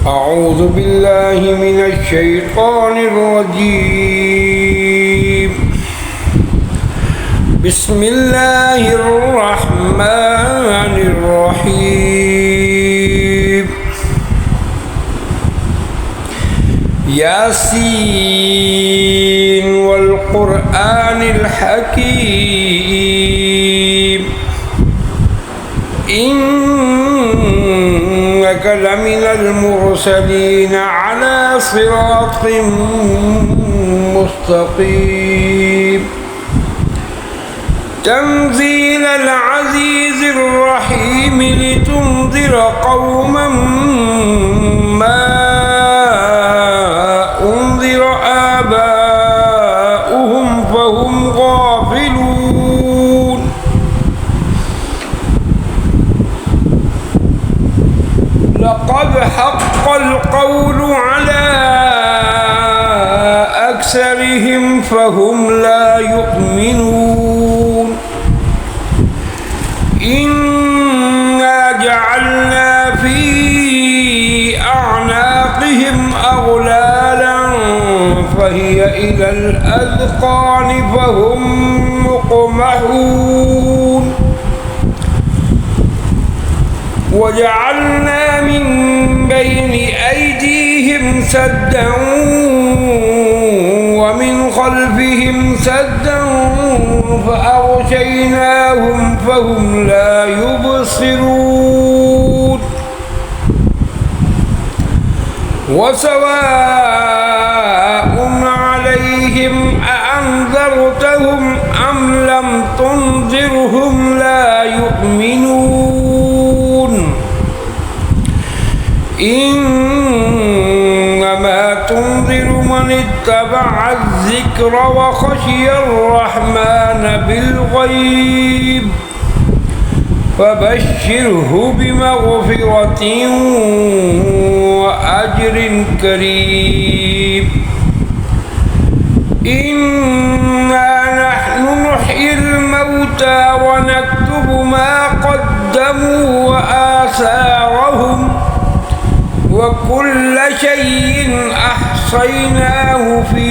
أعوذ بالله من الشيطان الرجيم. بسم الله الرحمن الرحيم. ياسين والقرآن الحكيم إنك لمن المرسلين على صراط مستقيم. تنزيل العزيز الرحيم لتنذر قوما ما أنذر آباؤهم فهم غافلون. لقد حق القول على أكثرهم فهم لا يؤمنون. إنا جعلنا في أعناقهم أغلالا فهي إلى الأذقان فهم مقمحون. وجعلنا من بين أيديهم سدا ومن خلفهم سدا فأغشيناهم فهم لا يبصرون. وسواء عليهم أأنذرتهم أم لم تنذرهم لا يؤمنون. إنما تنذر من اتبع الذكر وخشي الرحمن بالغيب فبشره بمغفرة وأجر كريم. إنا نحن نحيي الموتى ونكتب ما قدموا وآثارهم وكل شيء أحصيناه في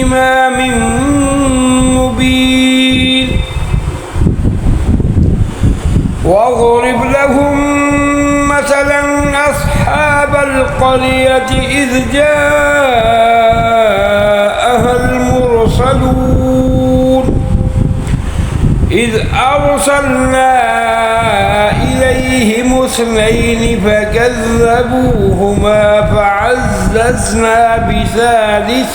إمام مبين. واضرب لهم مثلا أصحاب القرية إذ جاءها المرسلون إذ أرسلنا إليهم اثنين فكذبوهما فعززنا بثالث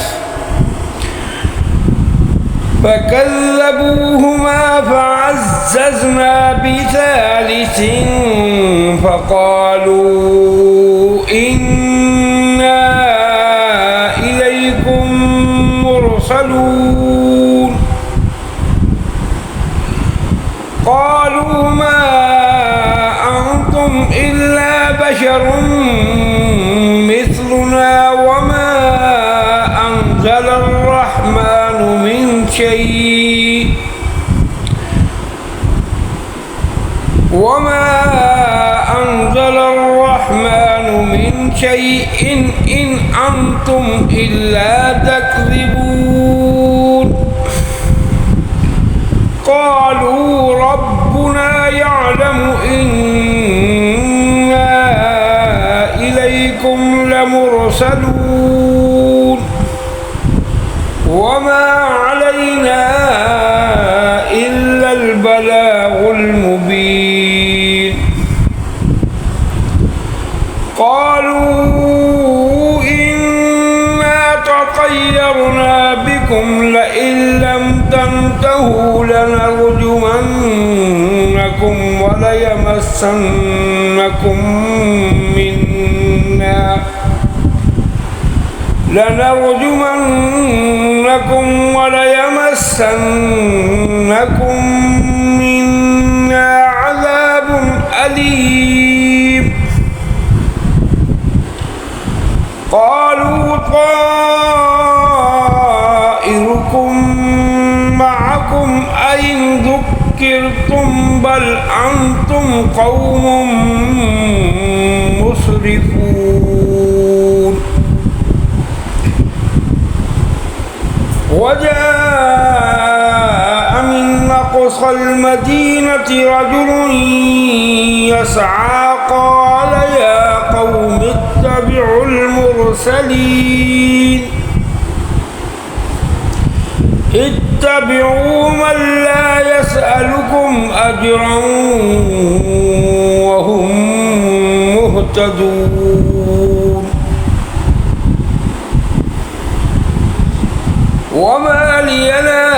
فقالوا إنا إليكم مرسلون. قالوا ما أنتم إلا بشر مثلنا وما أنزل الرحمن من شيء إن أنتم إلا تكذبون. قالوا ربنا يعلم إنا إليكم لمرسلون وما علينا إلا البلاغ المبين. قالوا إنا تطيرنا بكم لئن لم تنتهوا لنرجمنكم وليمسنكم منا عذاب أليم. قالوا طائركم معكم أئن ذكرتم بل أنتم قوم مسرفون. مسرفون وجاء من أقصى المدينة رجل يسعى قال يا قوم اتبعوا المرسلين اتبعوا من لا يسألكم أجرا وهم مهتدون وما لي لا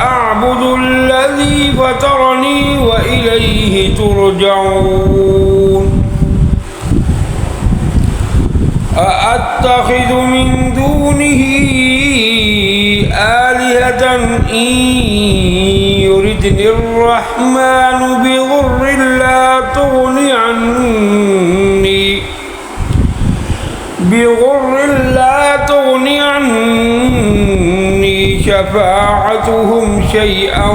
أعبد الذي فطرني وإليه ترجعون أأتخذ من دونه آلهة إن يردني الرحمن بضر لا تغني عني شفاعتهم شيئا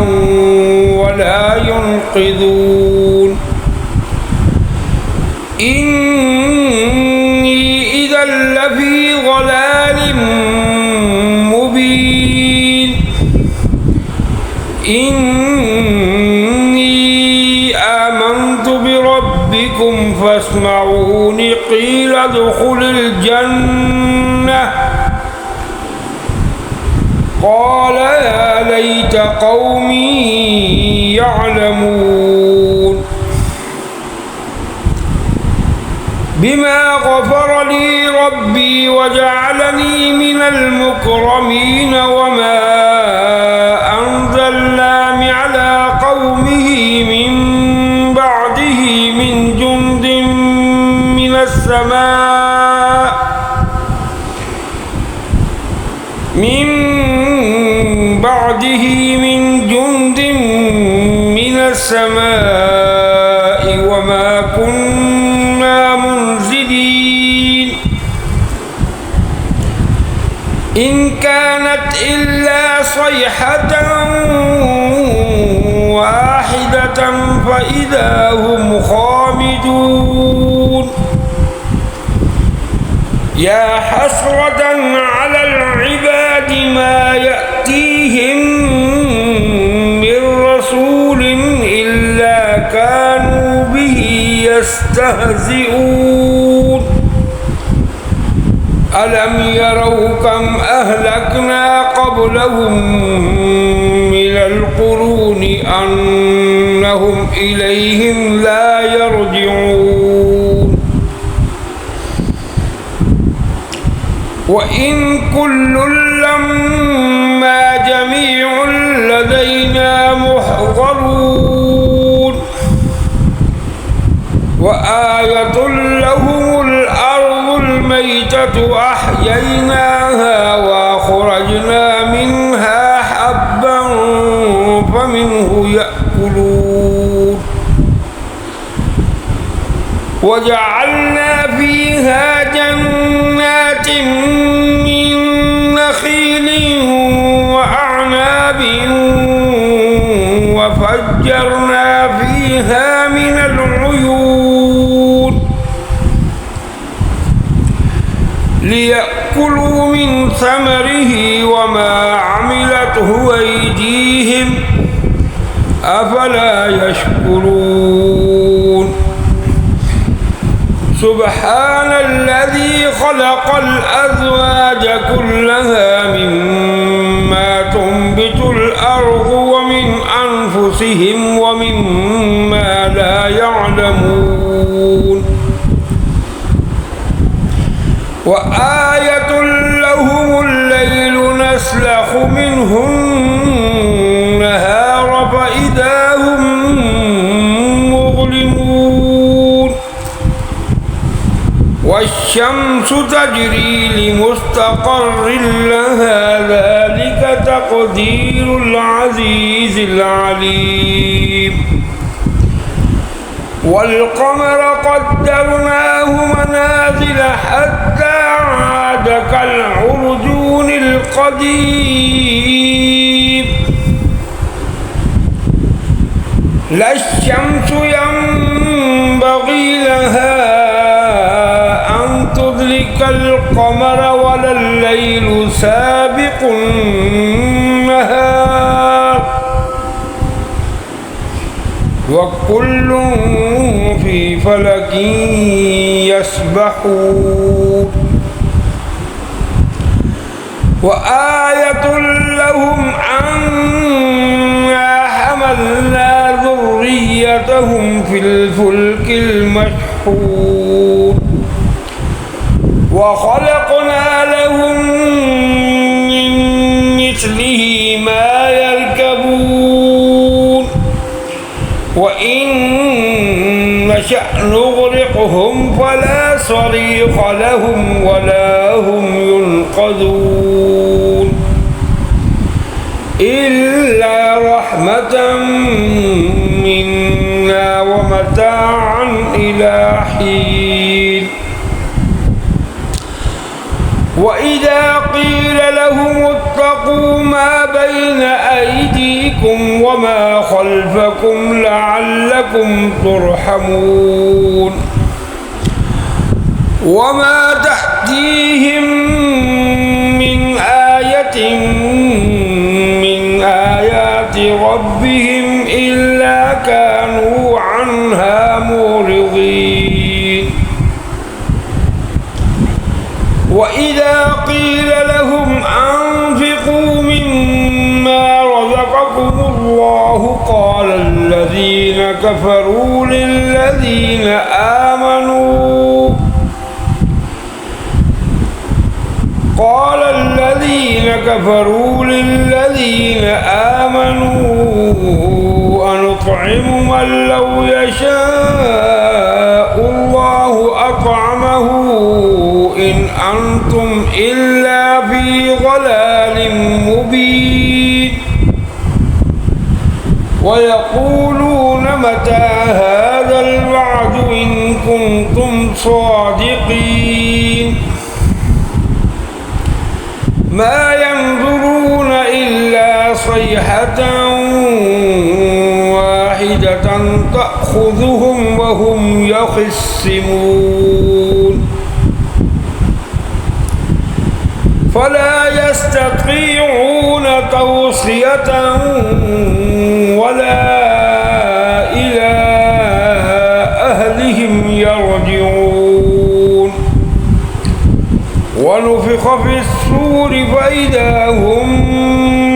ولا ينقذون إني إذا لفي ضلال مبين إني آمنت بربكم فاسمعون قيل ادخل الجنة قال يا ليت قومي يعلمون بما غفر لي ربي وجعلني من المكرمين وما أنزلنا على قومه من بعده من جند من السماء وما كنا منزلين إن كانت إلا صيحة واحدة فإذا هم خامدون يا حسرة على العباد ما يأتيهم من رسول إلا كانوا به يستهزئون ألم يروا كم أهلكنا قبلهم من القرون أنهم إليهم لا يرجعون وإن كل لما جميع لدينا محضرون وآية لهم الأرض الميتة أحييناها وأخرجنا منها حبا فمنه يأكلون وجعلنا فيها جنات من نخيل وأعناب وفجرنا فيها من العيون ليأكلوا من ثمره وما عملته أيديهم أفلا يشكرون سبحان الذي خلق الأزواج كلها مما تنبت الأرض ومن أنفسهم ومما لا يعلمون وآية لهم الليل نسلخ منه النهار فإذا هم مظلمون والشمس تجري لمستقر لها ذلك تقدير العزيز العليم والقمر قدرناه منازل حتى عاد كالعرجون القديم لا الشمس ينبغي لها كالقمر ولا الليل سابق النهار وكل في فلك يسبحون وآية لهم أنا حملنا ذريتهم في الفلك المشحون وخلقنا لهم من مثله ما يركبون وإن نشأ نغرقهم فلا صريخ لهم ولا هم ينقذون إلا رحمة منا ومتاعا إلى حين وإذا قيل لهم اتقوا ما بين أيديكم وما خلفكم لعلكم ترحمون وما تأتيهم من آية من آيات ربهم إلا كانوا عنها معرضين وإذا قيل لهم أنفقوا مما رزقكم الله قال الذين كفروا للذين آمنوا أنطعم من لو يشاء الله أطعمه إن أنتم إلا في ضلال مبين ويقولون متى هذا الوعد إن كنتم صادقين ما ينظرون إلا صيحة واحدة تأخذهم وهم يخصمون فلا يستطيعون توصية ولا إلى أهلهم يرجعون ونفخ في الصور فإذا هم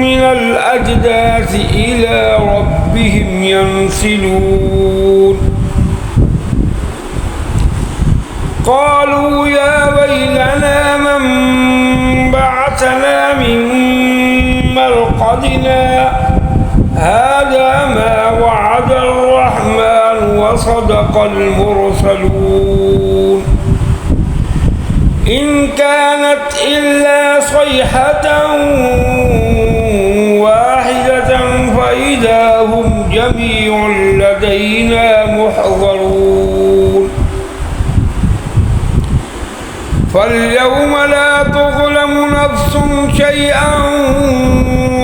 من الأجداث إلى ربهم ينسلون قالوا يا ويلنا من بعثنا من مرقدنا هذا ما وعد الرحمن وصدق المرسلون إن كانت إلا صيحة واحدة فإذا هم جميع لدينا محضرون فاليوم لا تظلم نفس شيئا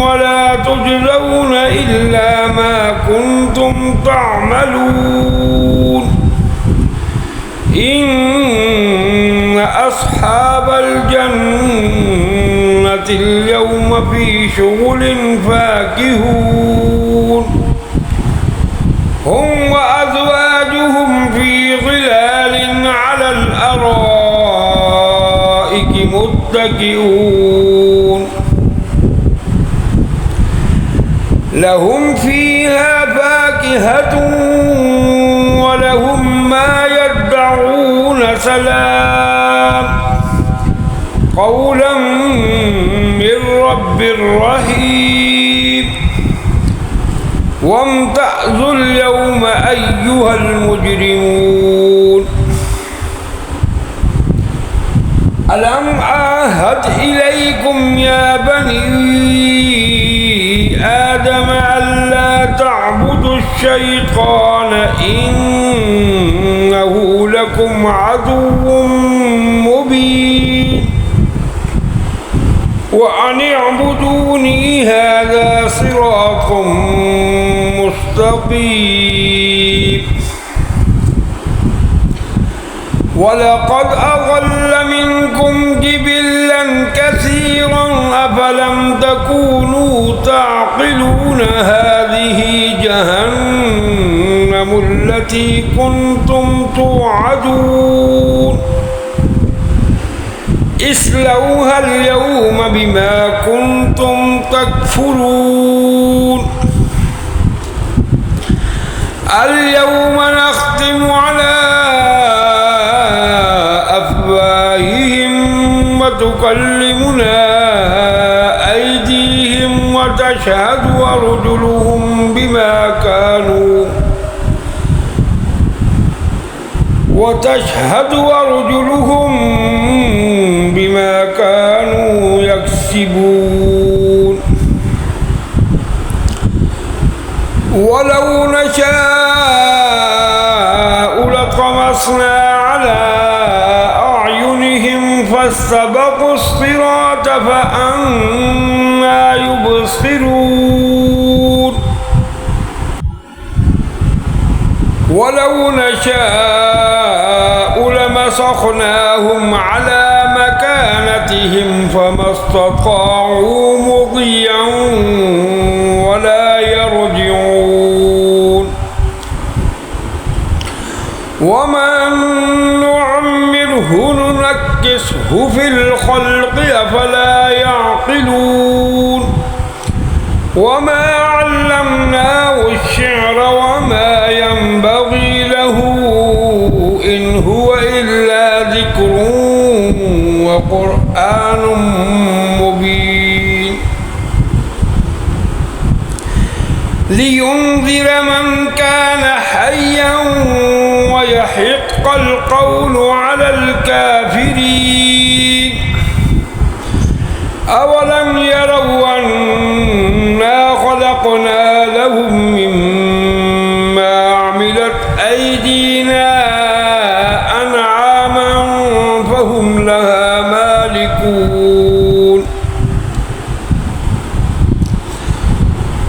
ولا تجزون إلا ما كنتم تعملون إن أصحاب الجنة اليوم في شغل فاكهون هم وأزواجهم في ظلال على الأرائك متكئون لهم فيها فاكهة ولهم ما يدعون سلام قولا من رب رحيم وامتازوا اليوم أيها المجرمون ألم أعهد إليكم يا بني آدم ألا تعبدوا الشيطان إنه لكم عدو مبين وأن اعبدوني هذا صراط مستقيم ولقد أضل منكم جبلا كثيرا أفلم تكونوا تعقلون هذه جهنم التي كنتم توعدون اصلوها اليوم بما كنتم تكفرون اليوم نختم على أفواههم وتكلمنا أيديهم وتشهد أرجلهم بما كانوا يكسبون ولو نشاء لطمسنا على أعينهم فاستبقوا الصراط فأنى يبصرون ولو نشاء لمسخناهم على مكانتهم فما استطاعوا مضيا ولا يرجعون ومن نعمره ننكسه في الخلق أفلا يعقلون وما علمناه الشعر وما ينبغي له إن هو إلا ذكر وقرآن مبين لينذر من كان حيا ويحق القول على الكافرين أولم يروا أنا خلقنا لهم مما عملت أيدينا أنعاما فهم لها مالكون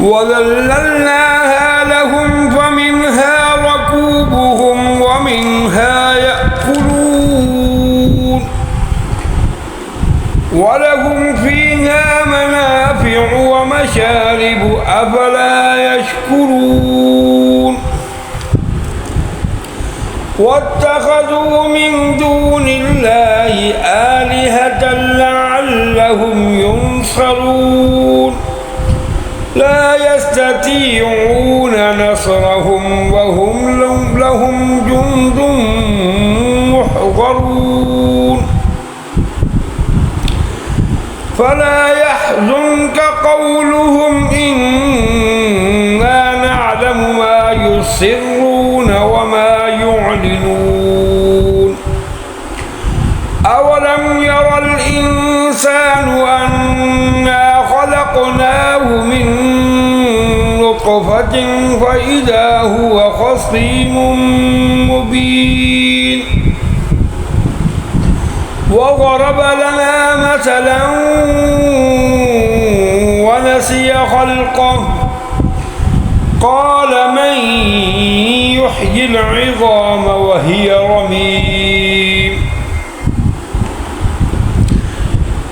وذللناها لهم فمنها ركوبهم ومنها يأكلون ولهم فيها منافع ومشارب أفلا يشكرون واتخذوا من دون الله آلهة لعلهم ينصرون لا يستطيعون نصرهم وهم لهم جند محضرون فلا يحزنك قولهم إنا نعلم ما يسرون وما يعلنون أولم يرى الإنسان أنا خلقناه من نطفة فإذا هو خصيم مبين وضرب لنا مثلا ونسي خلقه قال من يحيي العظام وهي رميم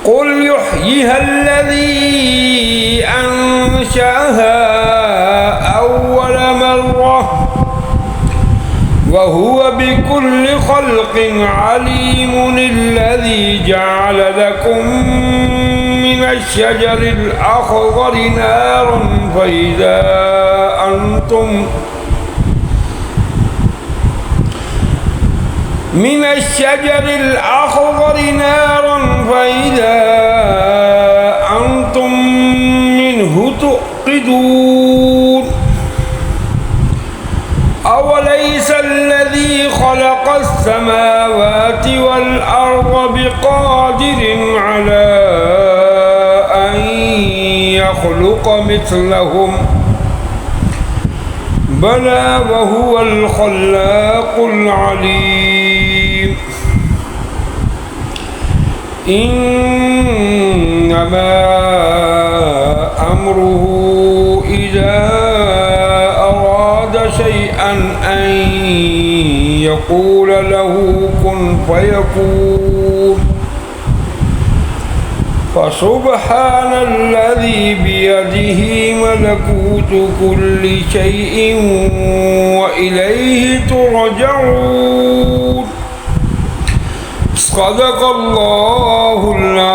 قل يحييها الذي أنشأها أول مرة وهو بكل خلق عليم الذي جعل لكم من الشجر الأخضر نارا فإذا أنتم منه توقدون أوليس الذي خلق السماوات والأرض بقادر على أن يخلق مثلهم بلى وهو الخلاق العليم إنما أمره إذا أراد شيئا أن يقول له كن فيكون فسبحان الذي بيده ملكوت كل شيء وإليه ترجعون صدق الله العظيم